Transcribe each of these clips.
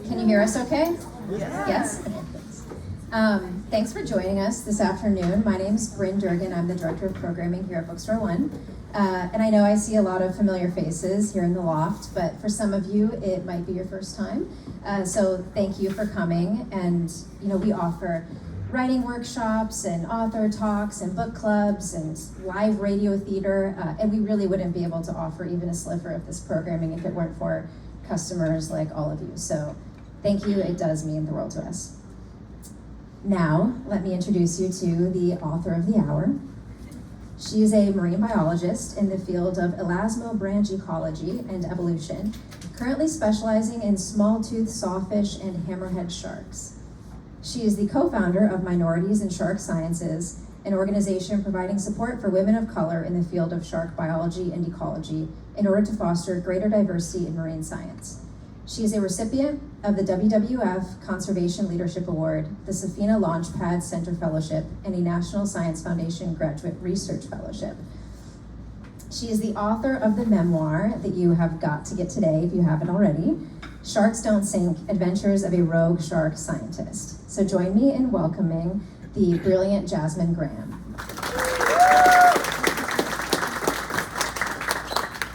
Can you hear us okay? Yes. Yes? Okay, thanks. Thanks for joining us this afternoon. My name is Bryn Durgan. I'm the Director of Programming here at Bookstore One. And I know I see a lot of familiar faces here in the loft, but for some of you, it might be your first time. So thank you for coming. And, you know, we offer writing workshops and author talks and book clubs and live radio theater. And we really wouldn't be able to offer even a sliver of this programming if it weren't for customers like all of you. So thank you. It does mean the world to us. Now, let me introduce you to the author of the hour. She is a marine biologist in the field of elasmobranch ecology and evolution, currently specializing in smalltooth sawfish and hammerhead sharks. She is the co-founder of Minorities in Shark Sciences, an organization providing support for women of color in the field of shark biology and ecology in order to foster greater diversity in marine science. She is a recipient of the WWF Conservation Leadership Award, the Safina Launchpad Center Fellowship, and a National Science Foundation Graduate Research Fellowship. She is the author of the memoir that you have got to get today if you haven't already, Sharks Don't Sink, Adventures of a Rogue Shark Scientist. So join me in welcoming the brilliant Jasmin Graham.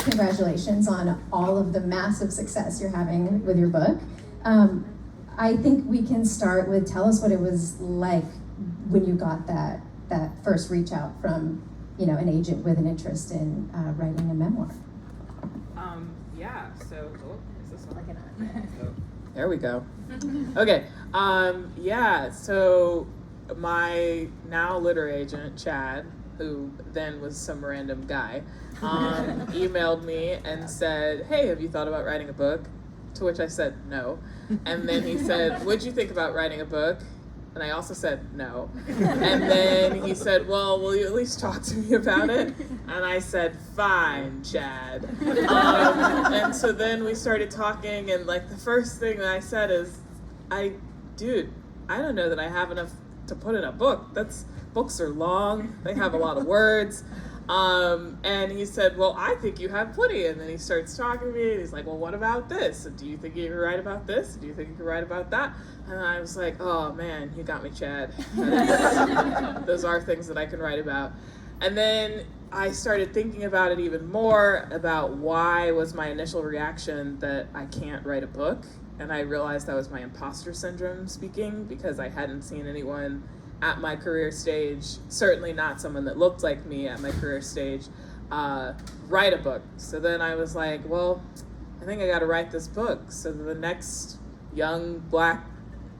Congratulations on all of the massive success you're having with your book. I think we can start with, tell us what it was like when you got that first reach out from, you know, an agent with an interest in writing a memoir. Is this one? There we go. Okay. So my now literary agent, Chad, who then was some random guy, emailed me and said, "Hey, have you thought about writing a book?" To which I said no. And then he said, "What'd you think about writing a book?" And I also said no. And then he said, "Well, will you at least talk to me about it?" And I said, "Fine, Chad." And so then we started talking, and like the first thing that I said is, I don't know that I have enough to put in a book. Books are long, they have a lot of words. And he said, "Well, I think you have plenty." And then he starts talking to me, and he's like, "Well, what about this? Do you think you can write about this? Do you think you can write about that?" And I was like, "Oh man, you got me, Chad." Those are things that I can write about. And then I started thinking about it even more, about why was my initial reaction that I can't write a book. And I realized that was my imposter syndrome speaking, because I hadn't seen anyone at my career stage, certainly not someone that looked like me at my career stage, write a book. So then I was like, well, I think I got to write this book so that the next young Black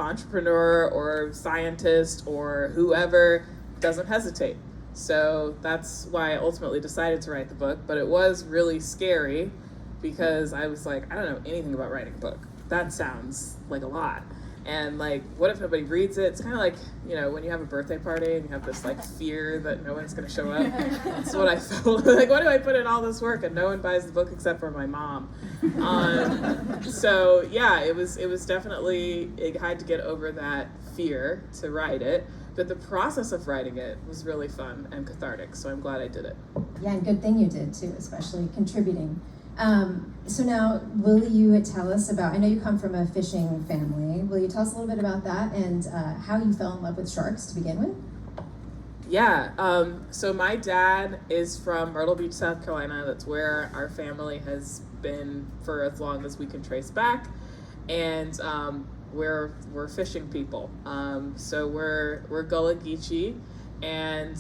entrepreneur or scientist or whoever doesn't hesitate. So that's why I ultimately decided to write the book. But it was really scary because I was like, I don't know anything about writing a book. That sounds like a lot. And like, what if nobody reads it? It's kind of like, you know, when you have a birthday party and you have this like fear that no one's going to show up. That's what I felt. Like, what do I put in all this work and no one buys the book except for my mom? So yeah, it was definitely, I had to get over that fear to write it. But the process of writing it was really fun and cathartic. So I'm glad I did it. Yeah, and good thing you did too, especially contributing. So now, will you tell us about, I know you come from a fishing family, will you tell us a little bit about that and how you fell in love with sharks to begin with? Yeah, so my dad is from Myrtle Beach, South Carolina. That's where our family has been for as long as we can trace back. And we're fishing people. So we're Gullah Geechee. And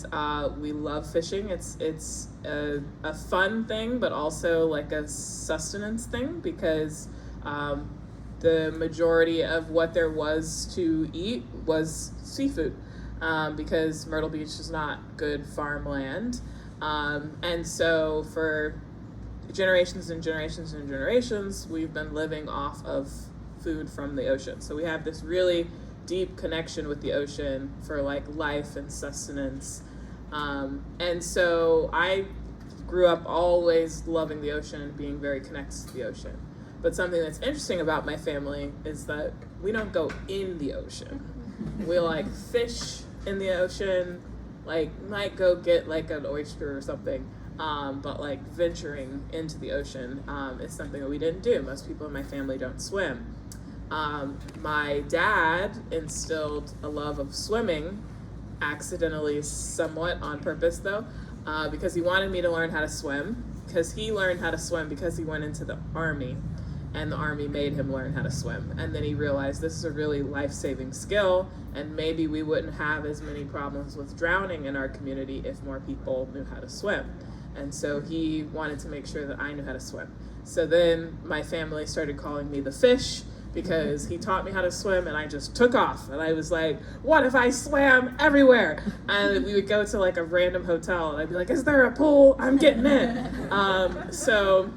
we love fishing. It's a fun thing, but also like a sustenance thing, because the majority of what there was to eat was seafood, because Myrtle Beach is not good farmland. And so for generations and generations and generations, we've been living off of food from the ocean. So we have this really deep connection with the ocean for like life and sustenance. And so I grew up always loving the ocean and being very connected to the ocean. But something that's interesting about my family is that we don't go in the ocean. We like fish in the ocean, like might go get like an oyster or something. But like venturing into the ocean is something that we didn't do. Most people in my family don't swim. My dad instilled a love of swimming, accidentally, somewhat on purpose though, because he wanted me to learn how to swim, because he learned how to swim because he went into the Army, and the Army made him learn how to swim. And then he realized this is a really life-saving skill, and maybe we wouldn't have as many problems with drowning in our community if more people knew how to swim. And so he wanted to make sure that I knew how to swim. So then my family started calling me the fish, because he taught me how to swim and I just took off. And I was like, what if I swam everywhere? And we would go to like a random hotel and I'd be like, is there a pool? I'm getting in. So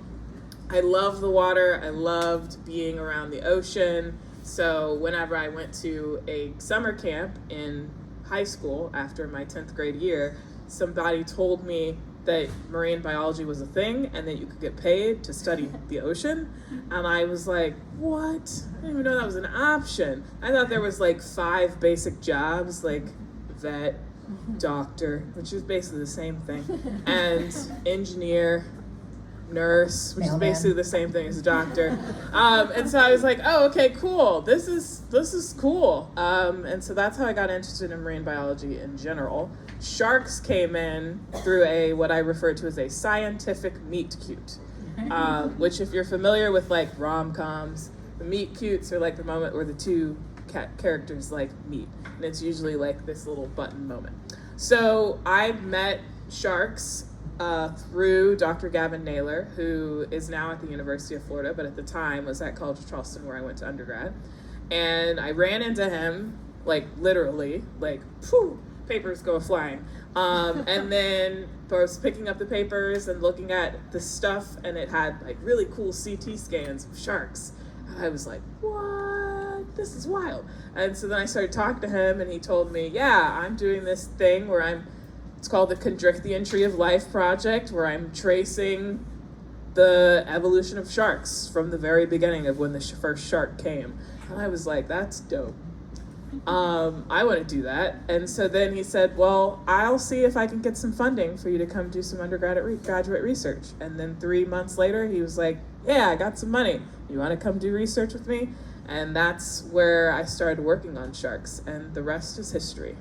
I loved the water. I loved being around the ocean. So whenever I went to a summer camp in high school after my 10th grade year, somebody told me that marine biology was a thing and that you could get paid to study the ocean. And I was like, what? I didn't even know that was an option. I thought there was like 5 basic jobs, like vet, doctor, which is basically the same thing, and engineer, nurse, which is basically the same thing as a doctor. And so I was like, oh, okay, cool. This is cool. And so that's how I got interested in marine biology in general. Sharks came in through what I refer to as a scientific meet cute, which if you're familiar with like rom-coms, the meet cutes are like the moment where the two characters like meet, and it's usually like this little button moment. So I met sharks through Dr. Gavin Naylor, who is now at the University of Florida, but at the time was at College of Charleston where I went to undergrad. And I ran into him, like literally, like, phew, papers go flying. And then I was picking up the papers and looking at the stuff, and it had like really cool CT scans of sharks. And I was like, what? This is wild. And so then I started talking to him, and he told me, yeah, I'm doing this thing where it's called the Chondrichthyon Tree of Life Project, where I'm tracing the evolution of sharks from the very beginning of when the first shark came. And I was like, that's dope. I want to do that. And so then he said, well, I'll see if I can get some funding for you to come do some graduate research. And then 3 months later, he was like, yeah, I got some money. You want to come do research with me? And that's where I started working on sharks, and the rest is history.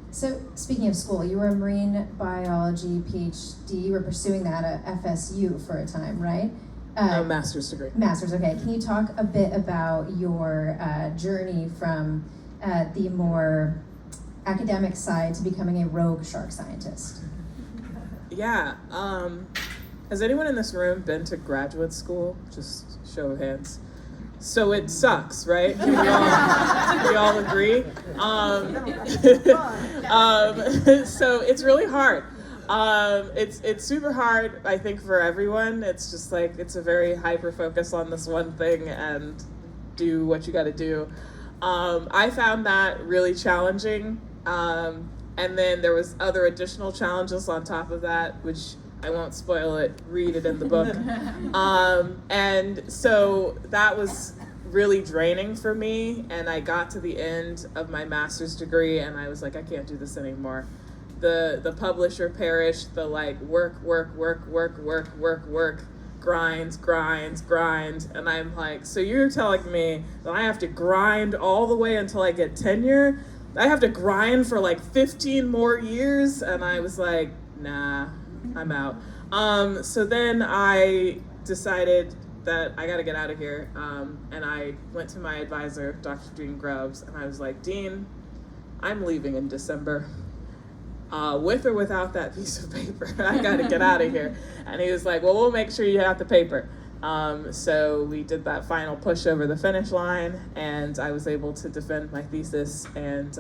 So speaking of school, you were a marine biology PhD. You were pursuing that at FSU for a time, right? Master's degree. Master's, okay. Can you talk a bit about your journey from the more academic side to becoming a rogue shark scientist? Yeah. Has anyone in this room been to graduate school? Just show of hands. So it sucks, right? Can we all agree? So it's really hard. It's super hard, I think, for everyone. It's just like, it's a very hyper focus on this one thing and do what you got to do. I found that really challenging. And then there was other additional challenges on top of that, which I won't spoil it, read it in the book. And so that was really draining for me. And I got to the end of my master's degree and I was like, I can't do this anymore. The publisher perished, the like work, grind. And I'm like, so you're telling me that I have to grind all the way until I get tenure? I have to grind for like 15 more years? And I was like, nah, I'm out. So then I decided that I got to get out of here. And I went to my advisor, Dr. Dean Grubbs, and I was like, Dean, I'm leaving in December. With or without that piece of paper, I got to get out of here. And he was like, well, we'll make sure you have the paper. So we did that final push over the finish line, and I was able to defend my thesis and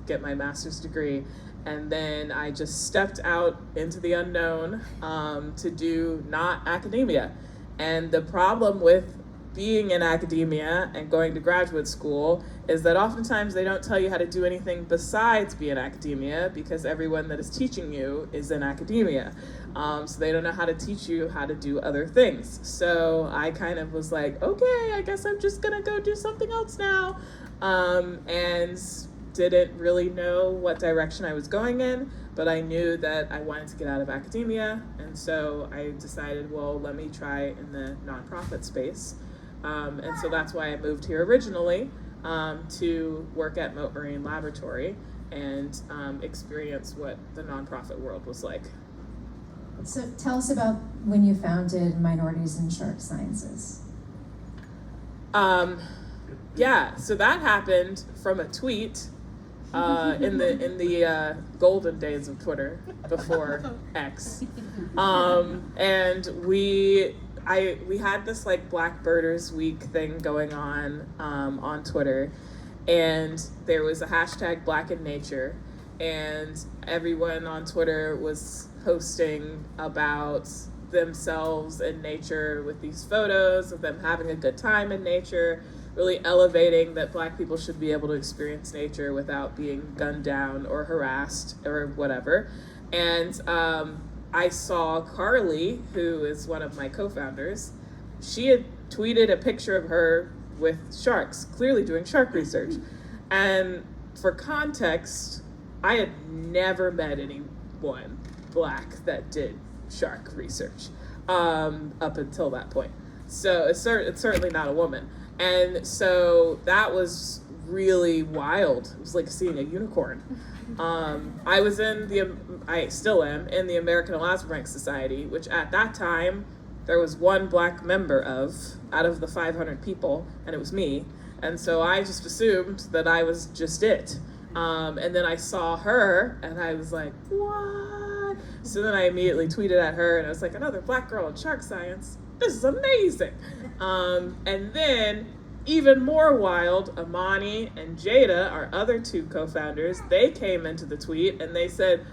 get my master's degree. And then I just stepped out into the unknown to do not academia. And the problem with being in academia and going to graduate school is that oftentimes they don't tell you how to do anything besides be in academia, because everyone that is teaching you is in academia. So they don't know how to teach you how to do other things. So I kind of was like, okay, I guess I'm just gonna go do something else now. And didn't really know what direction I was going in, but I knew that I wanted to get out of academia. And so I decided, well, let me try in the nonprofit space. And so that's why I moved here originally, to work at Mote Marine Laboratory and experience what the nonprofit world was like. So tell us about when you founded Minorities in Shark Sciences. Yeah, so that happened from a tweet in the golden days of Twitter before X, and we had this like Black Birders Week thing going on Twitter, and there was a hashtag Black in Nature, and everyone on Twitter was posting about themselves in nature with these photos of them having a good time in nature, really elevating that Black people should be able to experience nature without being gunned down or harassed or whatever. And I saw Carly, who is one of my co-founders, she had tweeted a picture of her with sharks, clearly doing shark research. And for context, I had never met anyone Black that did shark research up until that point. So it's certainly not a woman. And so that was really wild. It was like seeing a unicorn. I still am in the American Elasmobranch Society, which at that time there was one Black member out of the 500 people, and it was me. And so I just assumed that I was just it. And then I saw her, and I was like, what? So then I immediately tweeted at her, and I was like, another Black girl in shark science? This is amazing. And then, even more wild, Amani and Jada, our other two co-founders, they came into the tweet, and they said,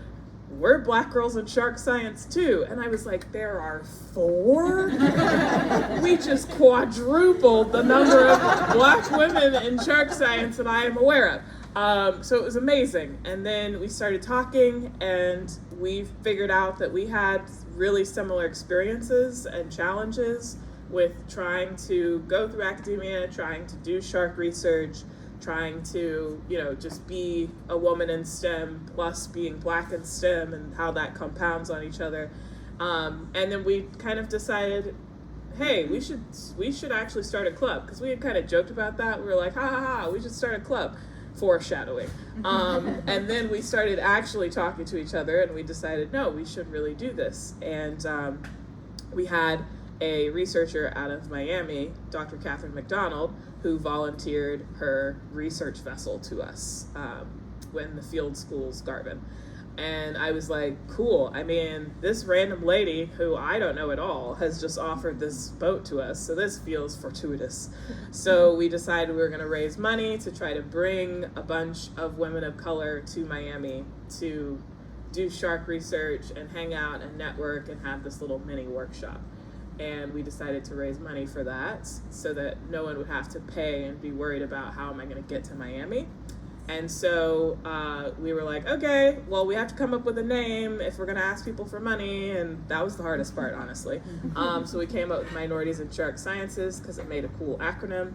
we're Black girls in shark science too. And I was like, there are 4? We just quadrupled the number of Black women in shark science that I am aware of. So it was amazing. And then we started talking, and we figured out that we had really similar experiences and challenges with trying to go through academia, trying to do shark research, trying to, just be a woman in STEM plus being Black in STEM, and how that compounds on each other. And then we kind of decided, hey, we should actually start a club, because we had kind of joked about that. We were like, ha ha ha, we should start a club. Foreshadowing. And then we started actually talking to each other, and we decided, no, we should really do this. And we had a researcher out of Miami, Dr. Catherine McDonald, who volunteered her research vessel to us when the field school's Garvin. And I was like, cool. I mean, this random lady who I don't know at all has just offered this boat to us, so this feels fortuitous. So we decided we were going to raise money to try to bring a bunch of women of color to Miami to do shark research and hang out and network and have this little mini workshop. And we decided to raise money for that so that no one would have to pay and be worried about how am I going to get to Miami. And so we were like, okay, well, we have to come up with a name if we're going to ask people for money. And that was the hardest part, honestly. So we came up with Minorities in Shark Sciences because it made a cool acronym.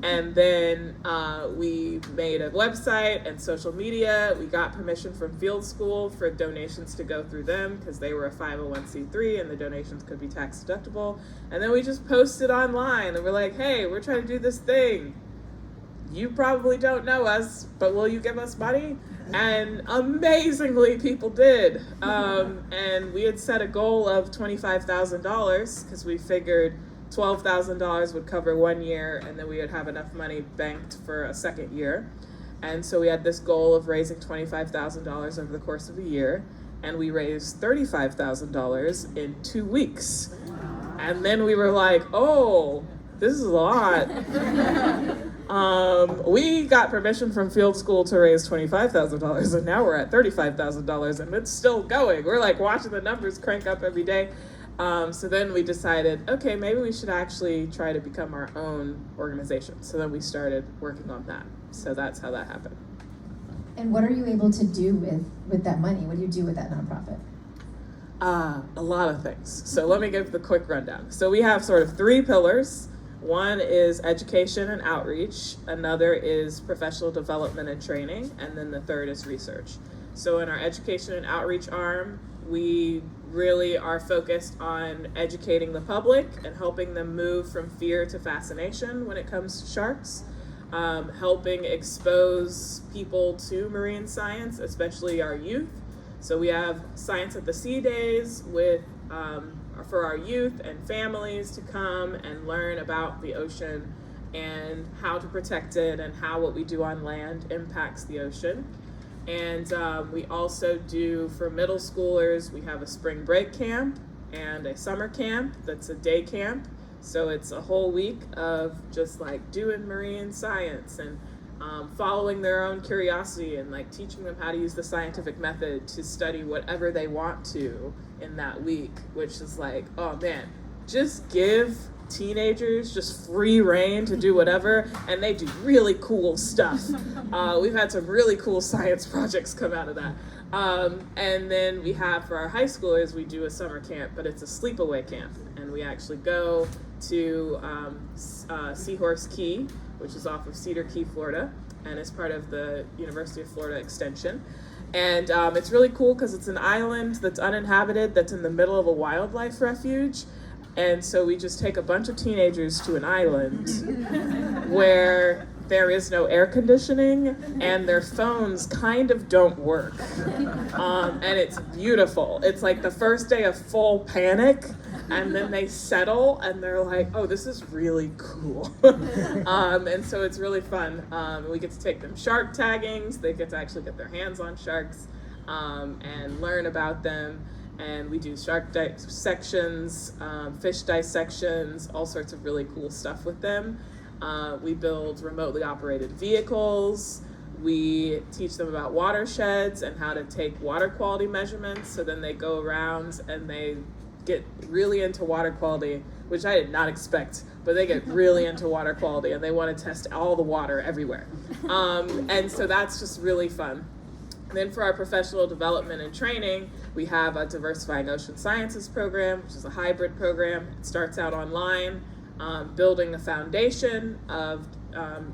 And then we made a website and social media. We got permission from Field School for donations to go through them because they were a 501c3 and the donations could be tax deductible. And then we just posted online and we're like, hey, we're trying to do this thing. You probably don't know us, but will you give us money? And amazingly, people did. And we had set a goal of $25,000 because we figured $12,000 would cover 1 year, and then we would have enough money banked for a second year. And so we had this goal of raising $25,000 over the course of a year, and we raised $35,000 in 2 weeks. And then we were like, oh, this is a lot. We got permission from Field School to raise $25,000, and now we're at $35,000, and it's still going. We're like watching the numbers crank up every day. So then we decided, okay, maybe we should actually try to become our own organization. So then we started working on that. So that's how that happened. And what are you able to do with that money? What do you do with that nonprofit? A lot of things. So let me give the quick rundown. So we have sort of 3 pillars. One is education and outreach, another is professional development and training, and then the third is research. So in our education and outreach arm, we really are focused on educating the public and helping them move from fear to fascination when it comes to sharks, helping expose people to marine science, especially our youth. So we have Science at the Sea Days for our youth and families to come and learn about the ocean and how to protect it and how what we do on land impacts the ocean. And we also do, for middle schoolers, we have a spring break camp and a summer camp that's a day camp. So it's a whole week of just like doing marine science and following their own curiosity and like teaching them how to use the scientific method to study whatever they want to in that week, which is like, oh man, just give teenagers just free reign to do whatever, and they do really cool stuff. We've had some really cool science projects come out of that. And then we have, for our high schoolers, we do a summer camp, but it's a sleepaway camp, and we actually go to Seahorse Key, which is off of Cedar Key, Florida, and it's part of the University of Florida Extension. And it's really cool because it's an island that's uninhabited, that's in the middle of a wildlife refuge. And so we just take a bunch of teenagers to an island where there is no air conditioning and their phones kind of don't work. And it's beautiful. It's like the first day of full panic, and then they settle and they're like, oh, this is really cool. And so it's really fun. We get to take them shark tagging, so they get to actually get their hands on sharks and learn about them. And we do shark dissections, fish dissections, all sorts of really cool stuff with them. We build remotely operated vehicles. We teach them about watersheds and how to take water quality measurements. So then they go around and they get really into water quality, which I did not expect, but they get really into water quality and they want to test all the water everywhere. And so that's just really fun. And then for our professional development and training, we have a Diversifying Ocean Sciences program, which is a hybrid program. It starts out online, building a foundation of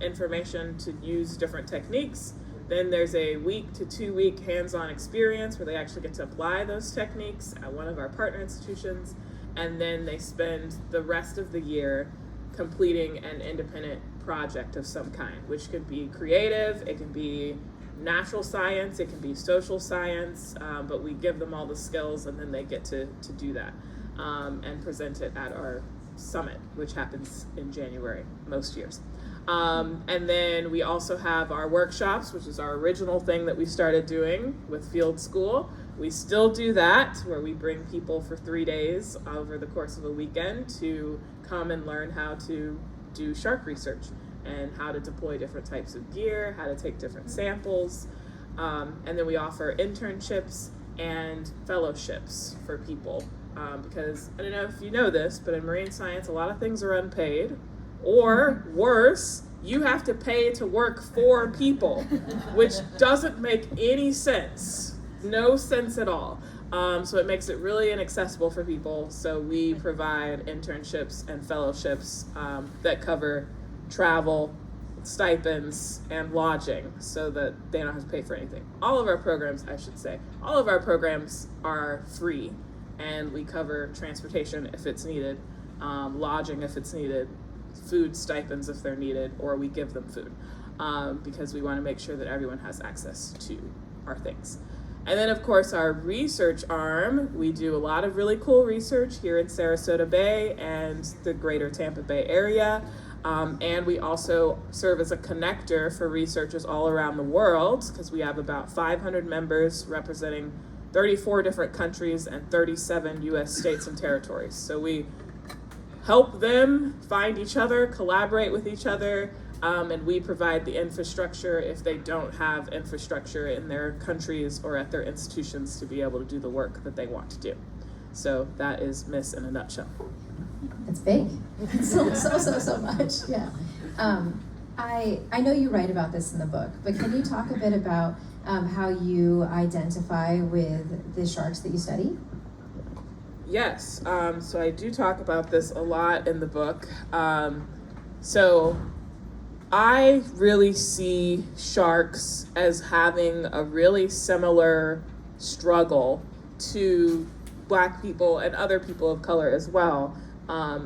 information to use different techniques. Then there's a 1 to 2 week hands-on experience where they actually get to apply those techniques at one of our partner institutions. And then they spend the rest of the year completing an independent project of some kind, which could be creative, it can be natural science, it can be social science, but we give them all the skills and then they get to do that and present it at our summit, which happens in January most years. And then we also have our workshops, which is our original thing that we started doing with Field School. We still do that, where we bring people for 3 days over the course of a weekend to come and learn how to do shark research and how to deploy different types of gear, how to take different samples. And then we offer internships and fellowships for people. Because, I don't know if you know this, but in marine science, a lot of things are unpaid. Or worse, you have to pay to work for people, which doesn't make any sense. No sense at all. So it makes it really inaccessible for people. So we provide internships and fellowships that cover travel, stipends, and lodging so that they don't have to pay for anything. All of our programs, I should say, all of our programs are free, and we cover transportation if it's needed, lodging if it's needed, food stipends if they're needed, or we give them food because we want to make sure that everyone has access to our things. And then, of course, our research arm, we do a lot of really cool research here in Sarasota Bay and the greater Tampa Bay area. And we also serve as a connector for researchers all around the world, because we have about 500 members representing 34 different countries and 37 US states and territories. So we help them find each other, collaborate with each other, and we provide the infrastructure if they don't have infrastructure in their countries or at their institutions to be able to do the work that they want to do. So that is MISS in a nutshell. It's big. It's so much. Yeah. I know you write about this in the book, but can you talk a bit about how you identify with the sharks that you study? Yes. So I do talk about this a lot in the book. So I really see sharks as having a really similar struggle to Black people and other people of color as well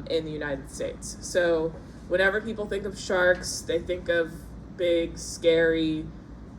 in the United States. So whenever people think of sharks, they think of big, scary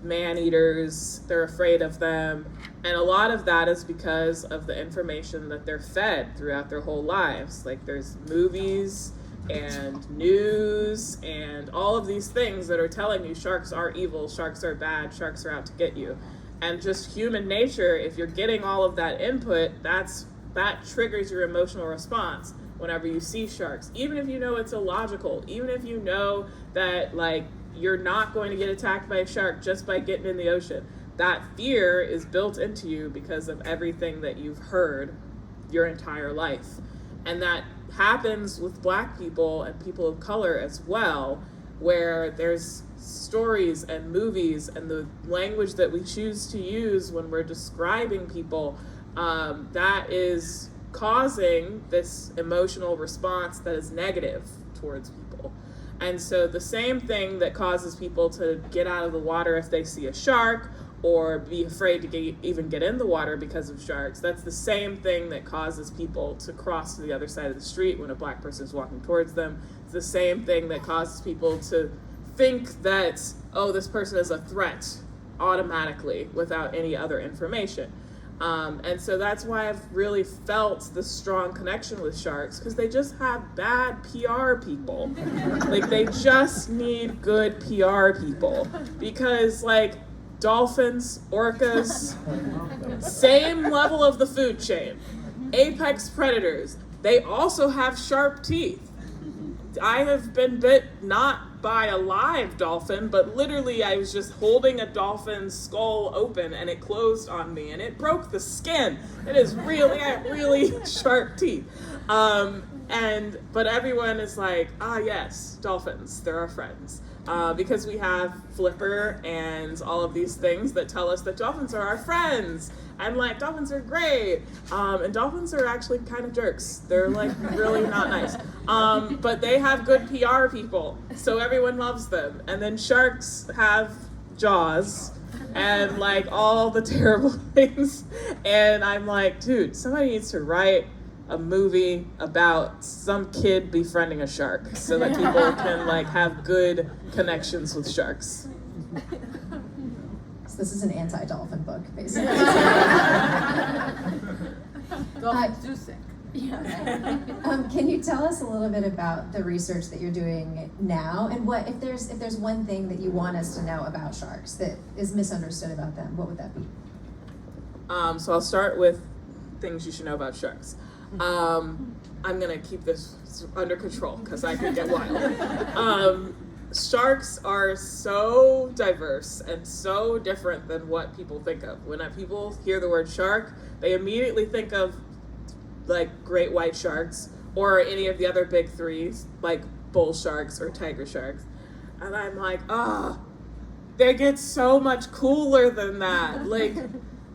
man-eaters. They're afraid of them. And a lot of that is because of the information that they're fed throughout their whole lives. Like there's movies and news and all of these things that are telling you sharks are evil, sharks are bad, sharks are out to get you. And just human nature, if you're getting all of that input, that triggers your emotional response whenever you see sharks. Even if you know it's illogical, even if you know that like you're not going to get attacked by a shark just by getting in the ocean. That fear is built into you because of everything that you've heard your entire life. And that happens with Black people and people of color as well, where there's stories and movies and the language that we choose to use when we're describing people that is causing this emotional response that is negative towards people. And so the same thing that causes people to get out of the water if they see a shark or be afraid to even get in the water because of sharks, that's the same thing that causes people to cross to the other side of the street when a Black person is walking towards them. It's the same thing that causes people to think that, oh, this person is a threat automatically without any other information. And so that's why I've really felt the strong connection with sharks, because they just have bad PR people. Like they just need good PR people, because like dolphins, orcas, same level of the food chain, apex predators, they also have sharp teeth. I have been bit not by a live dolphin, but literally I was just holding a dolphin's skull open and it closed on me and it broke the skin. It is really, I have really sharp teeth. But everyone is like, yes, dolphins, they're our friends. Because we have Flipper and all of these things that tell us that dolphins are our friends. And like, dolphins are great. And dolphins are actually kind of jerks. They're like really not nice. But they have good PR people, so everyone loves them. And then sharks have jaws and like all the terrible things. And I'm like, dude, somebody needs to write a movie about some kid befriending a shark so that people can like have good connections with sharks. So this is an anti-dolphin book, basically. Dolphins do sink. Yeah. Can you tell us a little bit about the research that you're doing now, and what if there's one thing that you want us to know about sharks that is misunderstood about them? What would that be? So I'll start with things you should know about sharks. I'm gonna keep this under control because I could get wild. Sharks are so diverse and so different than what people think of. When people hear the word shark, they immediately think of like great white sharks or any of the other big threes, like bull sharks or tiger sharks. And I'm like, they get so much cooler than that. Like,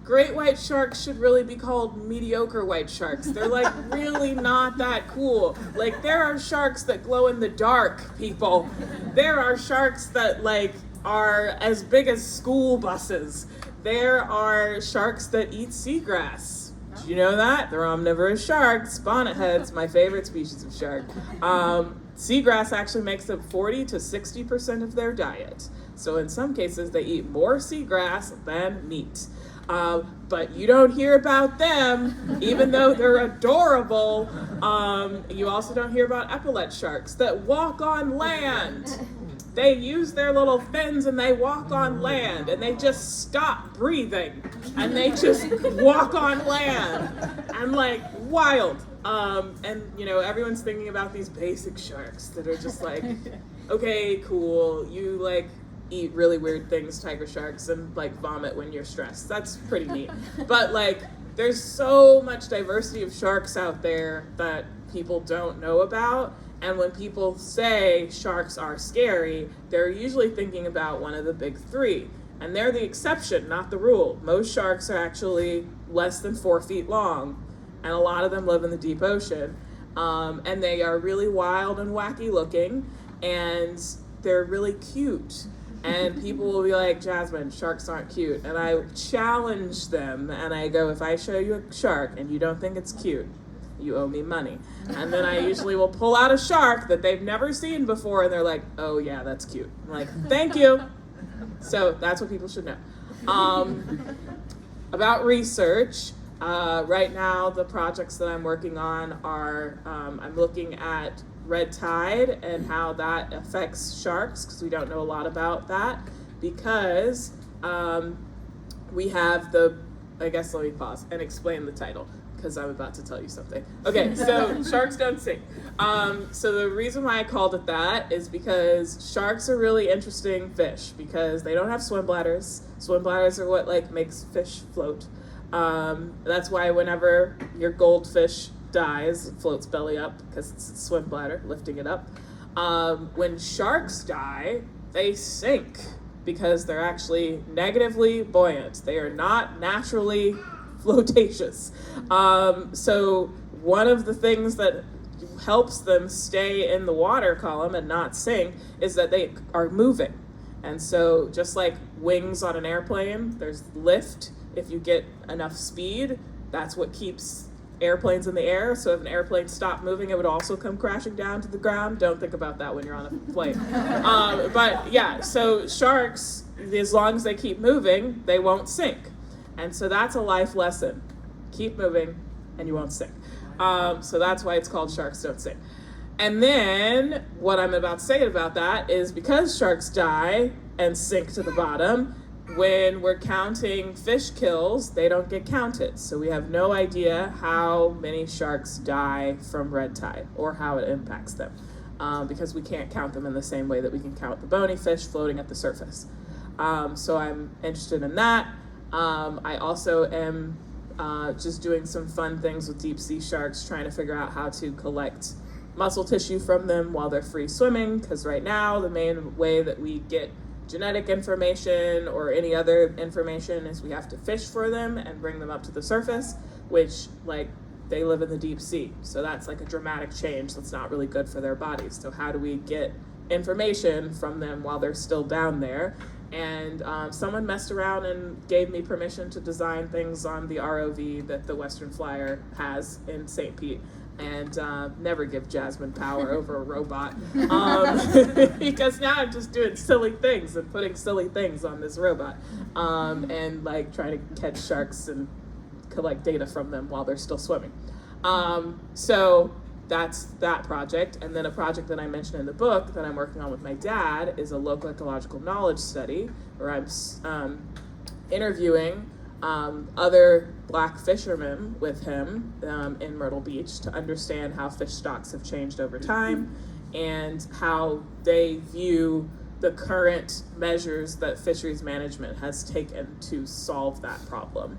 great white sharks should really be called mediocre white sharks. They're like really not that cool. Like there are sharks that glow in the dark, people. There are sharks that like are as big as school buses. There are sharks that eat seagrass. Did you know that? They're omnivorous sharks. Bonnetheads, my favorite species of shark. Seagrass actually makes up 40 to 60% of their diet. So in some cases they eat more seagrass than meat. But you don't hear about them, even though they're adorable. You also don't hear about epaulet sharks that walk on land. They use their little fins and they walk on land and they just stop breathing and they just walk on land and like wild. And you know, everyone's thinking about these basic sharks that are just like, okay, cool, you like eat really weird things, tiger sharks, and like vomit when you're stressed. That's pretty neat. But like, there's so much diversity of sharks out there that people don't know about. And when people say sharks are scary, they're usually thinking about one of the big three. And they're the exception, not the rule. Most sharks are actually less than 4 feet long. And a lot of them live in the deep ocean. And they are really wild and wacky looking. And they're really cute. And people will be like, Jasmine, sharks aren't cute. And I challenge them and I go, if I show you a shark and you don't think it's cute, you owe me money. And then I usually will pull out a shark that they've never seen before and they're like, oh yeah, that's cute. I'm like, thank you. So that's what people should know. About research, right now the projects that I'm working on are, I'm looking at red tide and how that affects sharks, because we don't know a lot about that, because we have I guess let me pause and explain the title, because I'm about to tell you something. Okay, so sharks don't sink. So the reason why I called it that is because sharks are really interesting fish because they don't have swim bladders. Swim bladders are what makes fish float. That's why whenever your goldfish dies, it floats belly up because it's a swim bladder lifting it up. When sharks die, they sink because they're actually negatively buoyant. They are not naturally flotacious. So one of the things that helps them stay in the water column and not sink is that they are moving. And so just like wings on an airplane, there's lift. If you get enough speed, that's what keeps airplanes in the air. So if an airplane stopped moving, it would also come crashing down to the ground. Don't think about that when you're on a plane. But yeah, so sharks, as long as they keep moving, they won't sink. And so that's a life lesson. Keep moving and you won't sink. So that's why it's called Sharks Don't Sink. And then what I'm about to say about that is because sharks die and sink to the bottom, when we're counting fish kills, they don't get counted. So we have no idea how many sharks die from red tide or how it impacts them, because we can't count them in the same way that we can count the bony fish floating at the surface. So I'm interested in that. I also am just doing some fun things with deep sea sharks, trying to figure out how to collect muscle tissue from them while they're free swimming, because right now the main way that we get genetic information or any other information is we have to fish for them and bring them up to the surface, which they live in the deep sea. So that's like a dramatic change that's not really good for their bodies. So how do we get information from them while they're still down there? And someone messed around and gave me permission to design things on the ROV that the Western Flyer has in St. Pete. And never give Jasmine power over a robot, because now I'm just doing silly things and putting silly things on this robot, and trying to catch sharks and collect data from them while they're still swimming. So that's that project. And then a project that I mentioned in the book that I'm working on with my dad is a local ecological knowledge study where I'm interviewing other Black fishermen with him in Myrtle Beach to understand how fish stocks have changed over time and how they view the current measures that fisheries management has taken to solve that problem.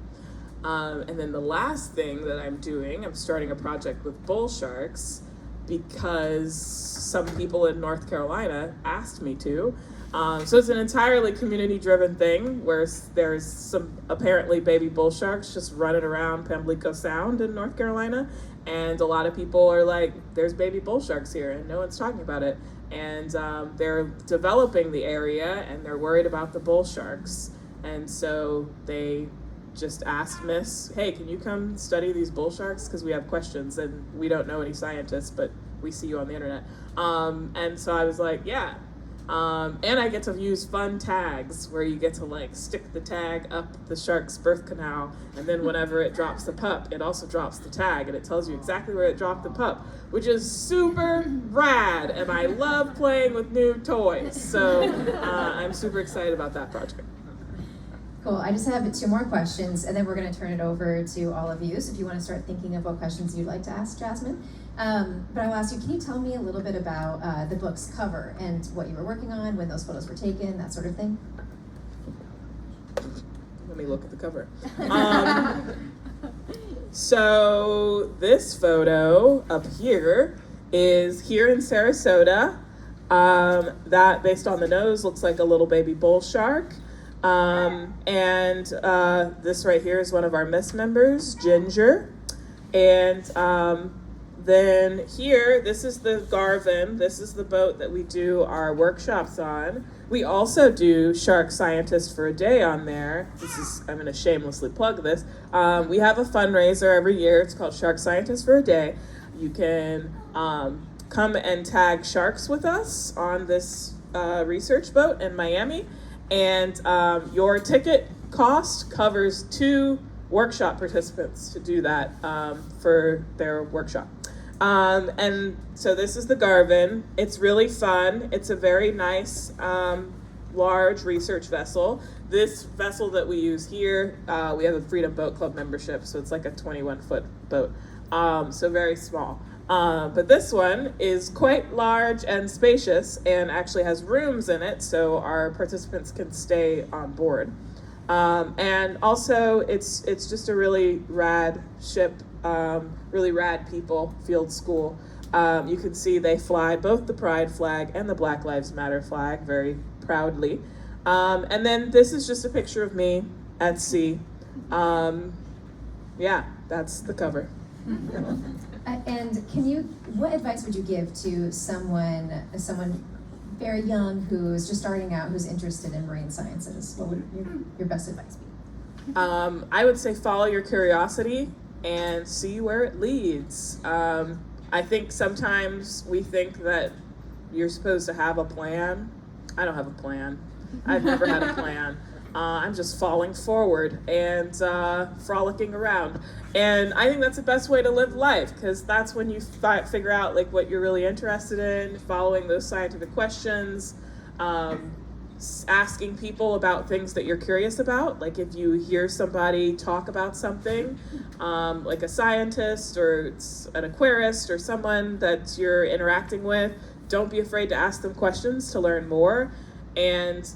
And then the last thing that I'm doing, I'm starting a project with bull sharks because some people in North Carolina asked me to. So it's an entirely community-driven thing where there's some apparently baby bull sharks just running around Pamlico Sound in North Carolina, and a lot of people are like, there's baby bull sharks here, and no one's talking about it. And they're developing the area, and they're worried about the bull sharks. And so they just asked Miss, hey, can you come study these bull sharks? Because we have questions, and we don't know any scientists, but we see you on the internet. And so I was like, yeah. And I get to use fun tags where you get to stick the tag up the shark's birth canal, and then whenever it drops the pup, it also drops the tag, and it tells you exactly where it dropped the pup, which is super rad, and I love playing with new toys. So I'm super excited about that project. Cool. I just have 2 more questions, and then we're going to turn it over to all of you. So if you want to start thinking of what questions you'd like to ask Jasmine. But I'll ask you, can you tell me a little bit about the book's cover and what you were working on, when those photos were taken, that sort of thing? Let me look at the cover. So this photo up here is here in Sarasota. That, based on the nose, looks like a little baby bull shark. And this right here is one of our Miss members, Ginger. And Then here, this is the Garvin. This is the boat that we do our workshops on. We also do Shark Scientist for a Day on there. I'm going to shamelessly plug this. We have a fundraiser every year. It's called Shark Scientist for a Day. You can come and tag sharks with us on this research boat in Miami. And your ticket cost covers 2 workshop participants to do that for their workshop. And so this is the Garvin. It's really fun. It's a very nice, large research vessel. This vessel that we use here, we have a Freedom Boat Club membership, so it's like a 21-foot boat, so very small. But this one is quite large and spacious and actually has rooms in it, so our participants can stay on board. And also, it's just a really rad ship, really rad people, field school. You can see they fly both the Pride flag and the Black Lives Matter flag very proudly. And then this is just a picture of me at sea. Yeah, that's the cover. And what advice would you give to someone very young who's just starting out, who's interested in marine sciences? What would your best advice be? I would say follow your curiosity and see where it leads. I think sometimes we think that you're supposed to have a plan. I don't have a plan. I've never had a plan. I'm just falling forward and frolicking around. And I think that's the best way to live life, because that's when you figure out like what you're really interested in, following those scientific questions, asking people about things that you're curious about. Like if you hear somebody talk about something, like a scientist or an aquarist or someone that you're interacting with, don't be afraid to ask them questions to learn more. And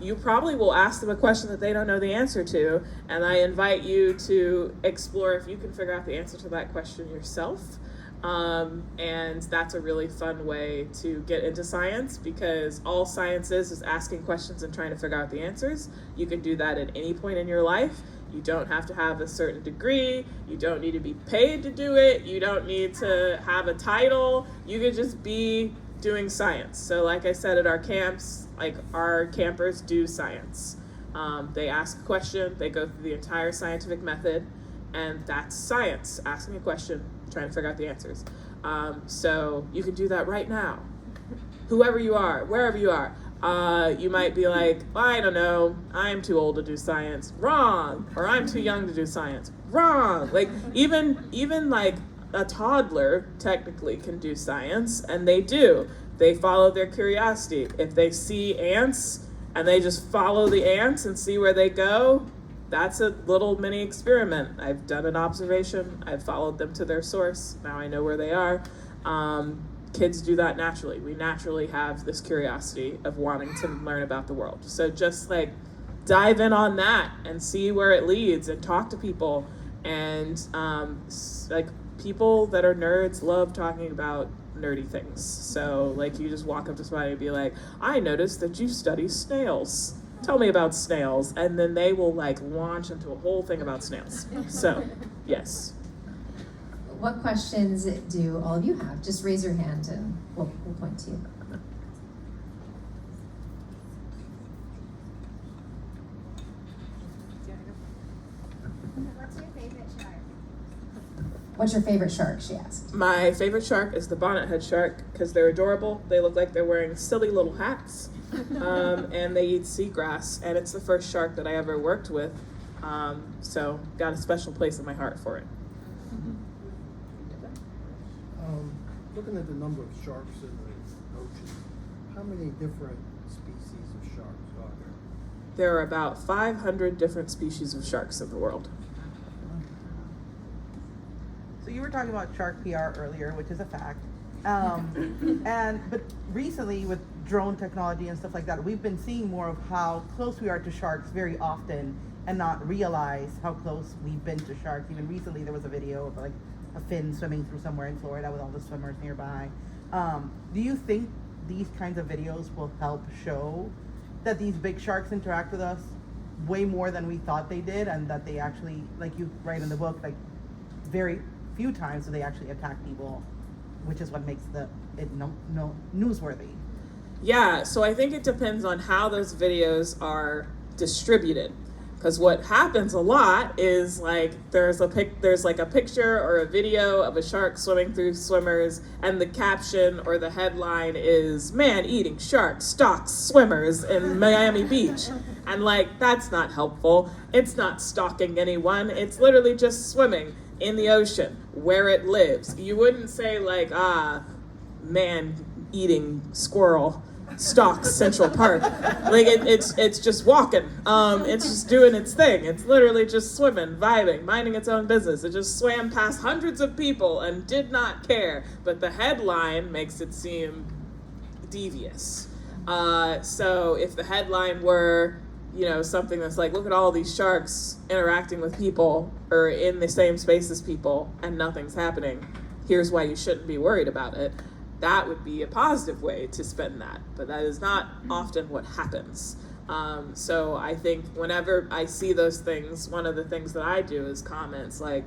you probably will ask them a question that they don't know the answer to, and I invite you to explore if you can figure out the answer to that question yourself. And that's a really fun way to get into science, because all science is asking questions and trying to figure out the answers. You can do that at any point in your life. You don't have to have a certain degree. You don't need to be paid to do it. You don't need to have a title. You could just be doing science. So like I said, at our camps, like our campers do science. They ask a question, they go through the entire scientific method, and that's science, asking a question, trying to figure out the answers. So you can do that right now. Whoever you are, wherever you are. You might be like, I don't know, I'm too old to do science. Wrong. Or I'm too young to do science. Wrong. Like even like a toddler technically can do science, and they do. They follow their curiosity. If they see ants and they just follow the ants and see where they go, that's a little mini experiment. I've done an observation. I've followed them to their source. Now I know where they are. Kids do that naturally. We naturally have this curiosity of wanting to learn about the world. So just like dive in on that and see where it leads, and talk to people. And like people that are nerds love talking about nerdy things. So like you just walk up to somebody and be like, I noticed that you study snails. Tell me about snails. And then they will like launch into a whole thing about snails. So yes. What questions do all of you have? Just raise your hand and we'll point to you. What's your favorite shark, she asked. My favorite shark is the bonnethead shark, because they're adorable. They look like they're wearing silly little hats, and they eat seagrass, and it's the first shark that I ever worked with, so got a special place in my heart for it. Looking at the number of sharks in the ocean, how many different species of sharks are there? There are about 500 different species of sharks in the world. So you were talking about shark PR earlier, which is a fact. But recently with drone technology and stuff like that, we've been seeing more of how close we are to sharks very often and not realize how close we've been to sharks. Even recently there was a video of like a fin swimming through somewhere in Florida with all the swimmers nearby. Do you think these kinds of videos will help show that these big sharks interact with us way more than we thought they did, and that they actually, like you write in the book, like very few times do they actually attack people which is what makes it newsworthy. Yeah, so I think it depends on how those videos are distributed. Because what happens a lot is like there's like a picture or a video of a shark swimming through swimmers, and the caption or the headline is "Man eating shark stalks swimmers in Miami Beach," and like that's not helpful. It's not stalking anyone. It's literally just swimming in the ocean where it lives. You wouldn't say like man eating squirrel stalks Central Park. Like it's just walking. It's just doing its thing. It's literally just swimming, vibing, minding its own business. It just swam past hundreds of people and did not care. But the headline makes it seem devious. So if the headline were, something that's like, look at all these sharks interacting with people or in the same space as people and nothing's happening, here's why you shouldn't be worried about it. That would be a positive way to spend that, but that is not often what happens. So I think whenever I see those things, one of the things that I do is comments like,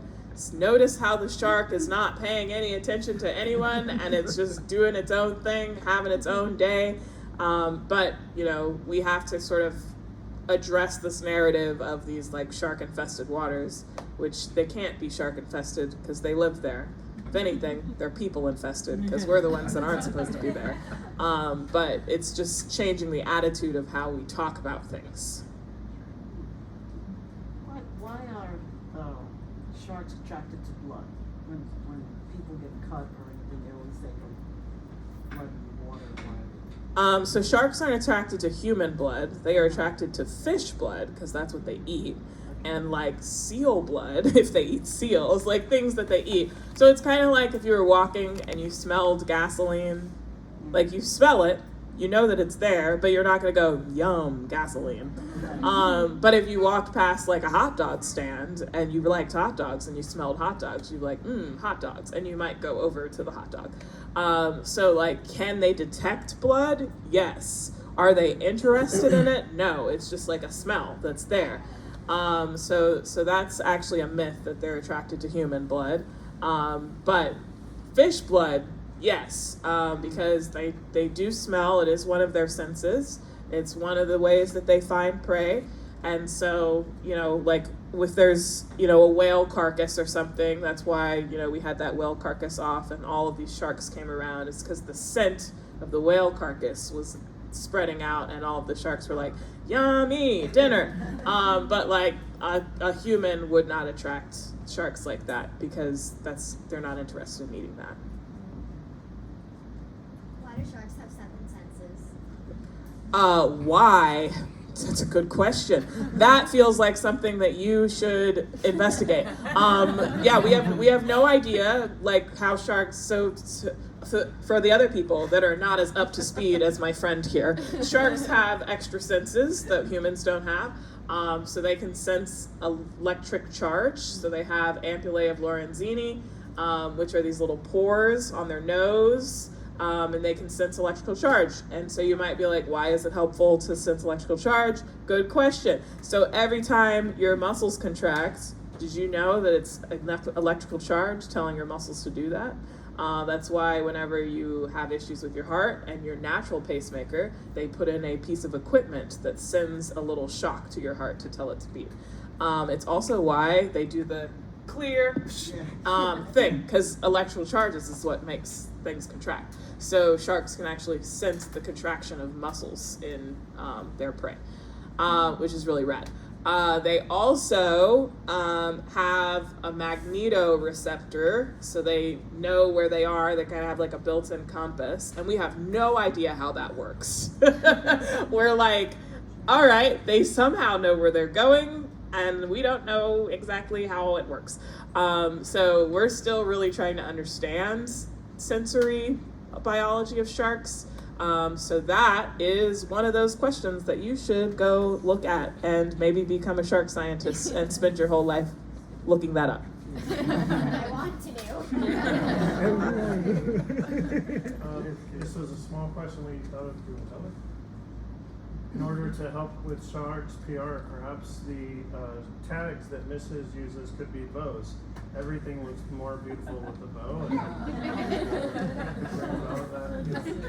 notice how the shark is not paying any attention to anyone and it's just doing its own thing, having its own day. But, we have to sort of address this narrative of these like shark infested waters, which they can't be shark infested because they live there. If anything, they're people infested because we're the ones that aren't supposed to be there. But it's just changing the attitude of how we talk about things. Why are sharks attracted to blood? When people get cut or anything, they always think of blood in the water. So sharks aren't attracted to human blood. They are attracted to fish blood because that's what they eat. And like seal blood, if they eat seals, like things that they eat. So it's kind of like if you were walking and you smelled gasoline, like you smell it, you know that it's there, but you're not gonna go, yum, gasoline. But if you walked past like a hot dog stand and you liked hot dogs and you smelled hot dogs, you'd be like, hot dogs, and you might go over to the hot dog. So like, can they detect blood? Yes. Are they interested in it? No, it's just like a smell that's there. So that's actually a myth that they're attracted to human blood. But fish blood, yes, because they do smell. It is one of their senses. It's one of the ways that they find prey. And so, like if there's, a whale carcass or something, that's why, we had that whale carcass off and all of these sharks came around. It's because the scent of the whale carcass was spreading out and all of the sharks were like, yummy dinner. But like a human would not attract sharks like that because they're not interested in eating that. Why do sharks have 7 senses? Why? That's a good question. That feels like something that you should investigate. Yeah, we have no idea like how sharks. So for the other people that are not as up to speed as my friend here, sharks have extra senses that humans don't have. So they can sense electric charge. So they have ampullae of Lorenzini, which are these little pores on their nose. And they can sense electrical charge. And so you might be like, why is it helpful to sense electrical charge? Good question. So every time your muscles contract, did you know that it's electrical charge telling your muscles to do that? That's why whenever you have issues with your heart and your natural pacemaker, they put in a piece of equipment that sends a little shock to your heart to tell it to beat. It's also why they do the clear thing, because electrical charges is what makes things contract. So sharks can actually sense the contraction of muscles in their prey, which is really rad. They also have a magnetoreceptor, so they know where they are. They kind of have like a built-in compass, and we have no idea how that works. We're like, all right, they somehow know where they're going, and we don't know exactly how it works. So we're still really trying to understand sensory biology of sharks. So that is one of those questions that you should go look at and maybe become a shark scientist and spend your whole life looking that up. I want to. This was a small question. What you thought of, do you want to tell in order to help with sharks PR, perhaps the tags that Mrs. uses could be bows. Everything looks more beautiful with the bow.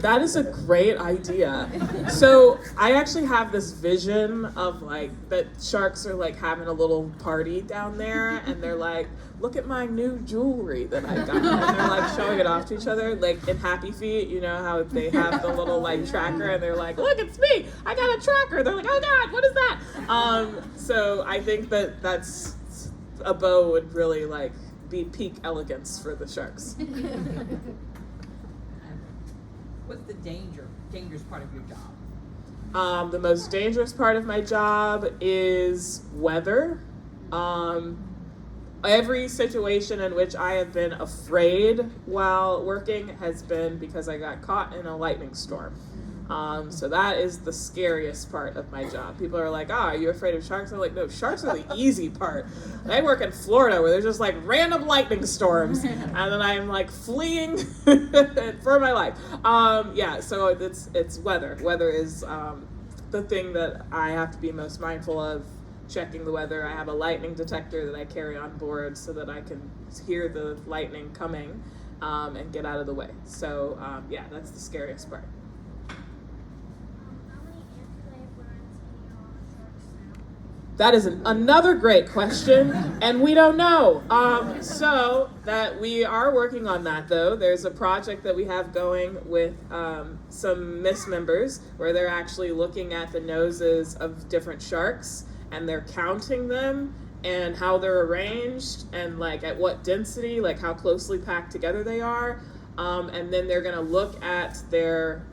That is a great idea. So I actually have this vision of like that sharks are like having a little party down there, and they're like, look at my new jewelry that I got. And they're like showing it off to each other, like in Happy Feet, you know how they have the little like tracker, and they're like, look, it's me, I got a tracker. They're like, oh God, what is that? So I think that's a bow would really like be peak elegance for the sharks. What's the dangerous part of your job? The most dangerous part of my job is weather. Every situation in which I have been afraid while working has been because I got caught in a lightning storm. So that is the scariest part of my job. People are like, are you afraid of sharks? I'm like, no, sharks are the easy part. I work in Florida where there's just like random lightning storms, and then I'm like fleeing for my life. So it's weather. Weather is the thing that I have to be most mindful of, checking the weather. I have a lightning detector that I carry on board so that I can hear the lightning coming and get out of the way. So that's the scariest part. That is another great question, and we don't know. So that we are working on that, though. There's a project that we have going with some MISS members where they're actually looking at the noses of different sharks, and they're counting them and how they're arranged and like at what density, like how closely packed together they are. And then they're gonna look at their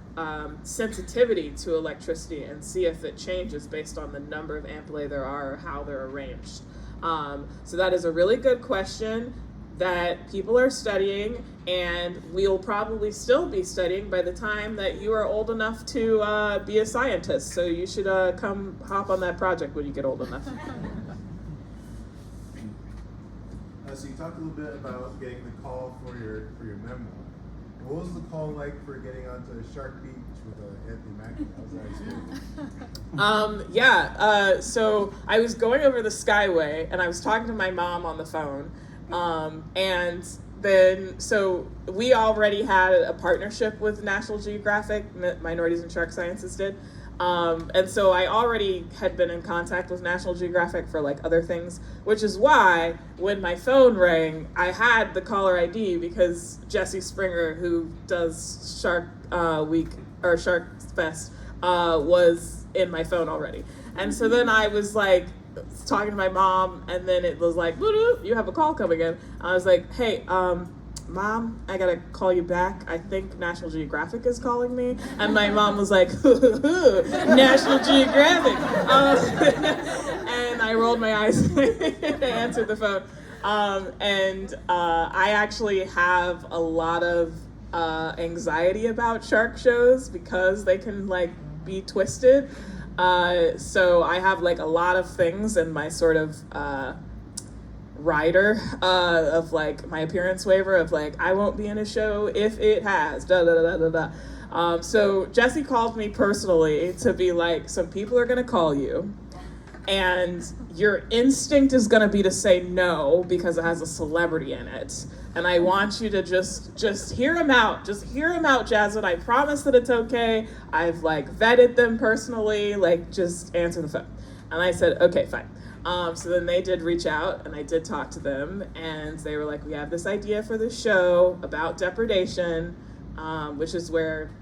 sensitivity to electricity and see if it changes based on the number of ampullae there are or how they're arranged. So that is a really good question that people are studying, and we'll probably still be studying by the time that you are old enough to be a scientist. So you should come hop on that project when you get old enough. So you talked a little bit about getting the call for your memoir. What was the call like for getting onto Shark Beach with Anthony Mackie? How was that experience? So I was going over the Skyway, and I was talking to my mom on the phone, and then so we already had a partnership with National Geographic, Minorities and Shark Sciences did. And so I already had been in contact with National Geographic for like other things, which is why when my phone rang, I had the caller ID because Jesse Springer, who does Shark Week or Shark Fest, was in my phone already. And so then I was like talking to my mom, and then it was like, you have a call coming in. I was like, hey, Mom, I gotta call you back. I think National Geographic is calling me. And my mom was like, National Geographic. And I rolled my eyes and I answered the phone. I actually have a lot of anxiety about shark shows because they can like be twisted. So I have like a lot of things in my sort of rider of like my appearance waiver of like I won't be in a show if it has so Jesse called me personally to be like, some people are gonna call you and your instinct is gonna be to say no because it has a celebrity in it, and I want you to just hear them out, Jasmine. I promise that it's okay. I've like vetted them personally, like just answer the phone. And I said, okay, fine. So then they did reach out, and I did talk to them, and they were like, we have this idea for the show about depredation, which is where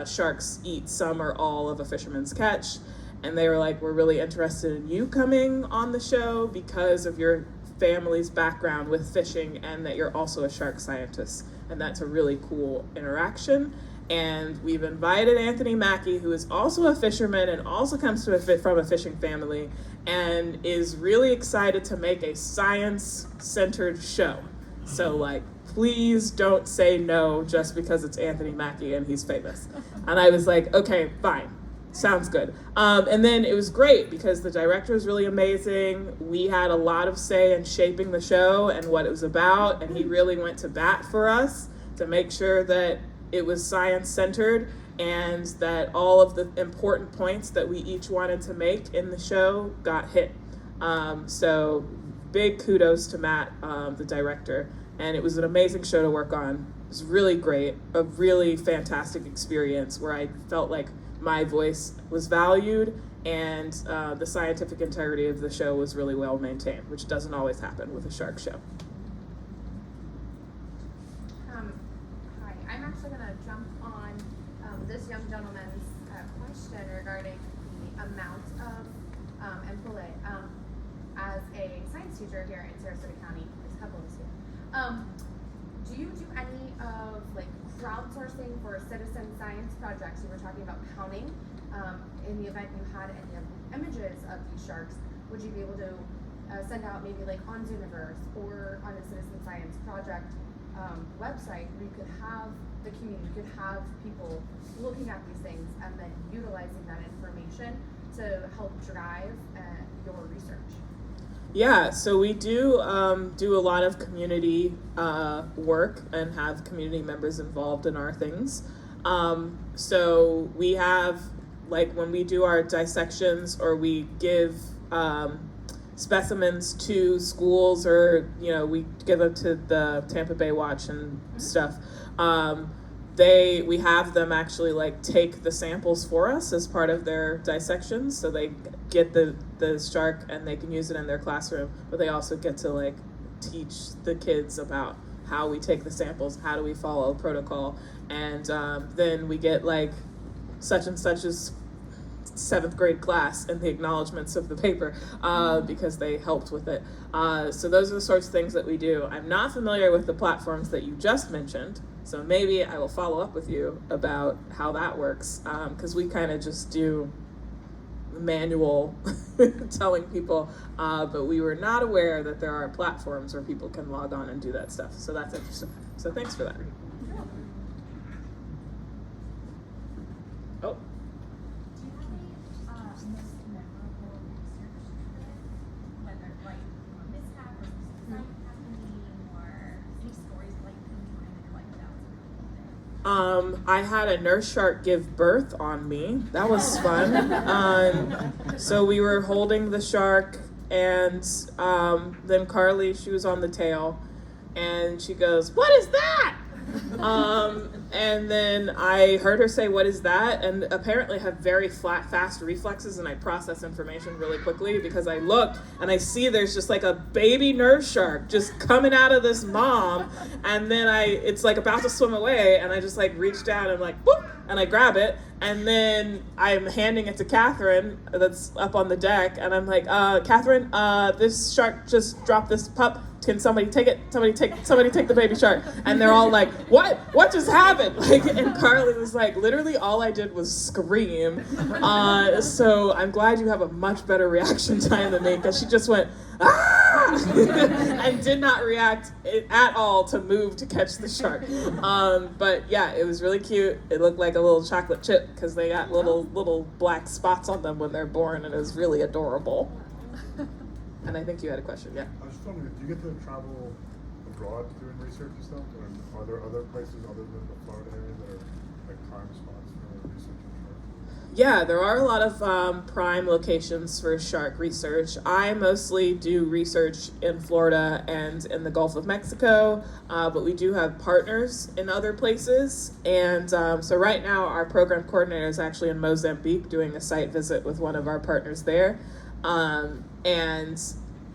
sharks eat some or all of a fisherman's catch. And they were like, we're really interested in you coming on the show because of your family's background with fishing and that you're also a shark scientist. And that's a really cool interaction. And we've invited Anthony Mackie, who is also a fisherman and also comes from a fishing family, and is really excited to make a science-centered show. So like, please don't say no just because it's Anthony Mackie and he's famous. And I was like, okay, fine, sounds good. And then it was great because the director was really amazing. We had a lot of say in shaping the show and what it was about, and he really went to bat for us to make sure that it was science-centered. and that all of the important points that we each wanted to make in the show got hit. So big kudos to Matt, the director, and it was an amazing show to work on. It was really great, a really fantastic experience where I felt like my voice was valued and the scientific integrity of the show was really well maintained, which doesn't always happen with a shark show. Hi, I'm actually going to jump on this young gentleman's question regarding the amount of employee. As a science teacher here in Sarasota County, there's a couple of us here. Do you do any of like crowdsourcing for citizen science projects? You were talking about counting. In the event you had any images of these sharks, would you be able to send out maybe like on Zooniverse or on the citizen science project website where you could have the community, you could have people looking at these things and then utilizing that information to help drive your research? Yeah, so we do do a lot of community work and have community members involved in our things. So we have, like when we do our dissections or we give specimens to schools, or we give them to the Tampa Bay Watch and stuff, we have them actually like take the samples for us as part of their dissections, so they get the shark and they can use it in their classroom, but they also get to like teach the kids about how we take the samples, how do we follow protocol, and then we get like such and such's 7th grade class and the acknowledgments of the paper because they helped with it. So those are the sorts of things that we do. I'm not familiar with the platforms that you just mentioned, so maybe I will follow up with you about how that works, because we kind of just do manual telling people, but we were not aware that there are platforms where people can log on and do that stuff. So that's interesting. So thanks for that. Oh. Do you have any most memorable research trip, whether like mishap or something happening, or any stories like you can like that was really good? I had a nurse shark give birth on me. That was fun. So we were holding the shark, and then Carly, she was on the tail, and she goes, "What is that?" And then I heard her say, "What is that?" And apparently have very fast reflexes, and I process information really quickly because I look and I see there's just like a baby nurse shark just coming out of this mom, and then it's like about to swim away, and I just like reach down and like boop, and I grab it, and then I'm handing it to Catherine that's up on the deck, and I'm like, Catherine, this shark just dropped this pup. Can somebody take it? Somebody take the baby shark. And they're all like, what just happened? Like, and Carly was like, literally all I did was scream. So I'm glad you have a much better reaction time than me, because she just went, ah! and did not react at all to move to catch the shark. But yeah, it was really cute. It looked like a little chocolate chip because they got little black spots on them when they're born, and it was really adorable. And I think you had a question, yeah. I was just wondering, do you get to travel abroad doing research and stuff? Or are there other places other than the Florida area that are like prime spots for research and sharks? Yeah, there are a lot of prime locations for shark research. I mostly do research in Florida and in the Gulf of Mexico, but we do have partners in other places. And so right now our program coordinator is actually in Mozambique doing a site visit with one of our partners there. And